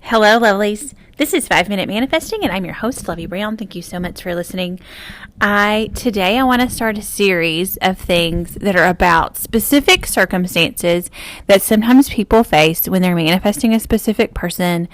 Hello, lovelies. This is 5 Minute Manifesting, and I'm your host, Lovey Brown. Thank you so much for listening. Today I want to start a series of things that are about specific circumstances that sometimes people face when they're manifesting a specific person.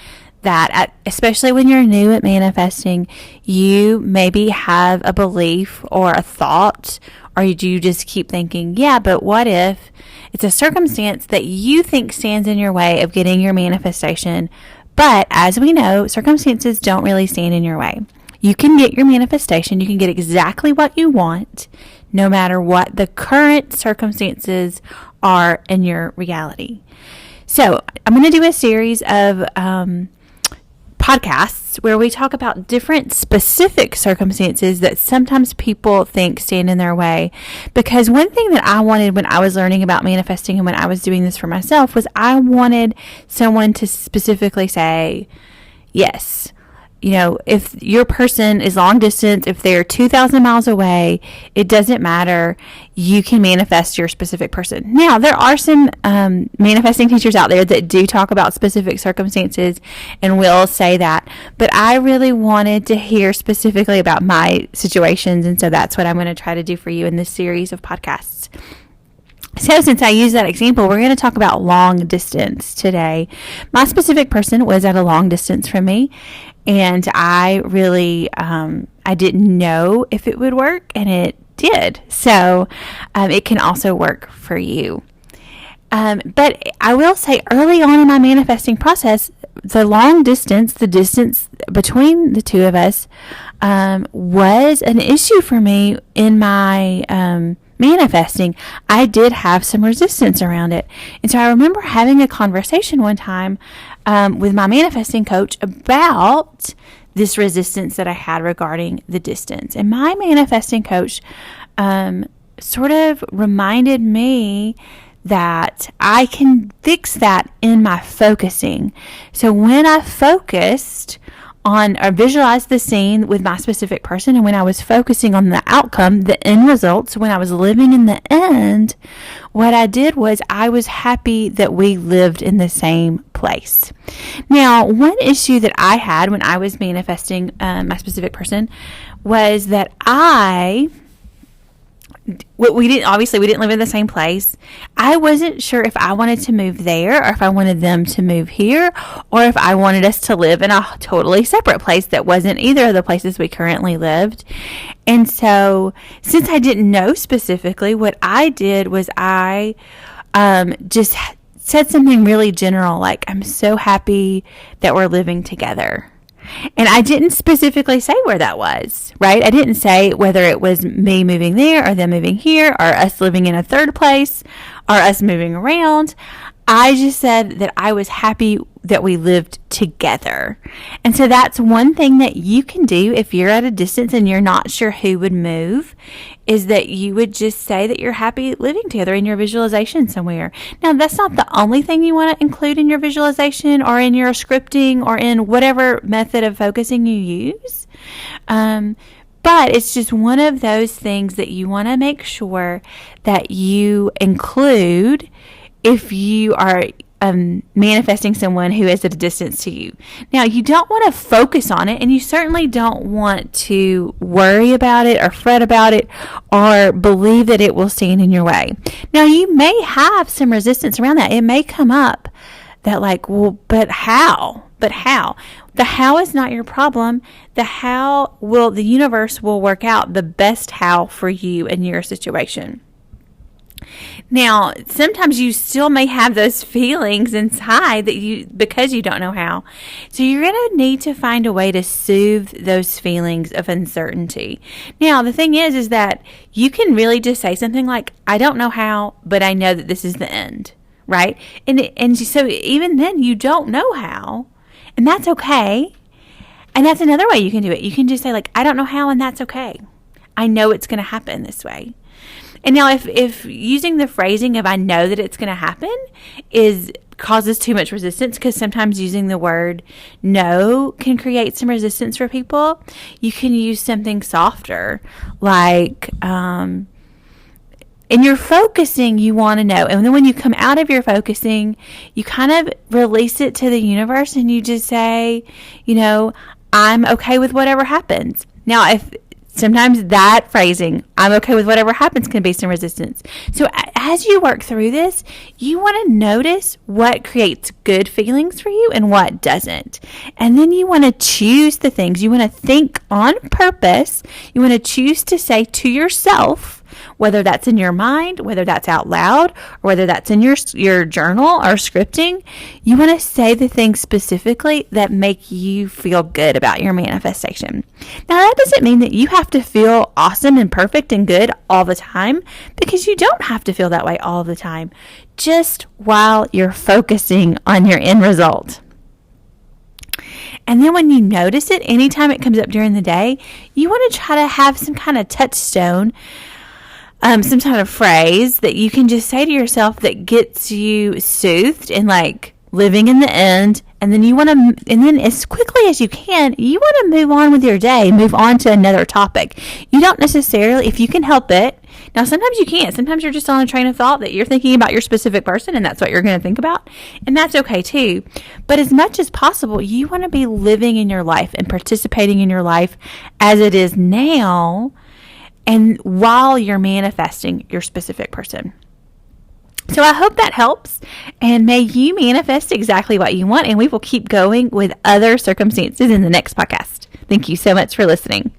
Especially when you're new at manifesting, you maybe have a belief or a thought, or you just keep thinking, yeah, but what if it's a circumstance that you think stands in your way of getting your manifestation? But as we know, circumstances don't really stand in your way. You can get your manifestation. You can get exactly what you want, no matter what the current circumstances are in your reality. So I'm going to do a series of podcasts where we talk about different specific circumstances that sometimes people think stand in their way. Because one thing that I wanted when I was learning about manifesting and when I was doing this for myself was I wanted someone to specifically say, yes, if your person is long distance, if they're 2,000 miles away, it doesn't matter. You can manifest your specific person. Now, there are some manifesting teachers out there that do talk about specific circumstances and will say that. But I really wanted to hear specifically about my situations. And so that's what I'm going to try to do for you in this series of podcasts. So since I use that example, we're going to talk about long distance today. My specific person was at a long distance from me, and I really, I didn't know if it would work, and it did. So it can also work for you. But I will say early on in my manifesting process, the long distance, the distance between the two of us, was an issue for me in my manifesting. I did have some resistance around it. And so I remember having a conversation one time with my manifesting coach about this resistance that I had regarding the distance. And my manifesting coach sort of reminded me that I can fix that in my focusing. So when I focused on or visualized the scene with my specific person, and when I was focusing on the outcome, the end results, when I was living in the end, what I did was I was happy that we lived in the same place. Now, one issue that I had when I was manifesting my specific person was that we didn't live in the same place. I wasn't sure if I wanted to move there or if I wanted them to move here or if I wanted us to live in a totally separate place that wasn't either of the places we currently lived. And so since I didn't know specifically, what I did was I just said something really general, like, I'm so happy that we're living together. And I didn't specifically say where that was, right? I didn't say whether it was me moving there or them moving here or us living in a third place or us moving around. I just said that I was happy that we lived together. And so that's one thing that you can do if you're at a distance and you're not sure who would move, is that you would just say that you're happy living together in your visualization somewhere. Now, that's not the only thing you want to include in your visualization or in your scripting or in whatever method of focusing you use. But it's just one of those things that you want to make sure that you include if you are manifesting someone who is at a distance to you. Now, you don't want to focus on it, and you certainly don't want to worry about it or fret about it or believe that it will stand in your way. Now, you may have some resistance around that. It may come up that like, well, but how? But how? The how is not your problem. The universe will work out the best how for you and your situation. Now, sometimes you still may have those feelings inside because you don't know how. So you're going to need to find a way to soothe those feelings of uncertainty. Now, the thing is that you can really just say something like, I don't know how, but I know that this is the end, right? And so even then you don't know how, and that's okay. And that's another way you can do it. You can just say like, I don't know how, and that's okay. I know it's going to happen this way. And now if using the phrasing of I know that it's going to happen causes too much resistance, because sometimes using the word no can create some resistance for people, you can use something softer like In your focusing, you want to know. And then when you come out of your focusing, you kind of release it to the universe and you just say, I'm okay with whatever happens. Now, if sometimes that phrasing, I'm okay with whatever happens, can be some resistance. So as you work through this, you want to notice what creates good feelings for you and what doesn't. And then you want to choose the things. You want to think on purpose. You want to choose to say to yourself, whether that's in your mind, whether that's out loud, or whether that's in your journal or scripting, you want to say the things specifically that make you feel good about your manifestation. Now, that doesn't mean that you have to feel awesome and perfect and good all the time, because you don't have to feel that way all the time, just while you're focusing on your end result. And then when you notice it, anytime it comes up during the day, you want to try to have some kind of touchstone, some kind of phrase that you can just say to yourself that gets you soothed and like living in the end. And then and then as quickly as you can, you want to move on with your day, move on to another topic. You don't necessarily, if you can help it. Now, sometimes you can't. Sometimes you're just on a train of thought that you're thinking about your specific person and that's what you're going to think about. And that's okay too. But as much as possible, you want to be living in your life and participating in your life as it is now, and while you're manifesting your specific person. So I hope that helps, and may you manifest exactly what you want, and we will keep going with other circumstances in the next podcast. Thank you so much for listening.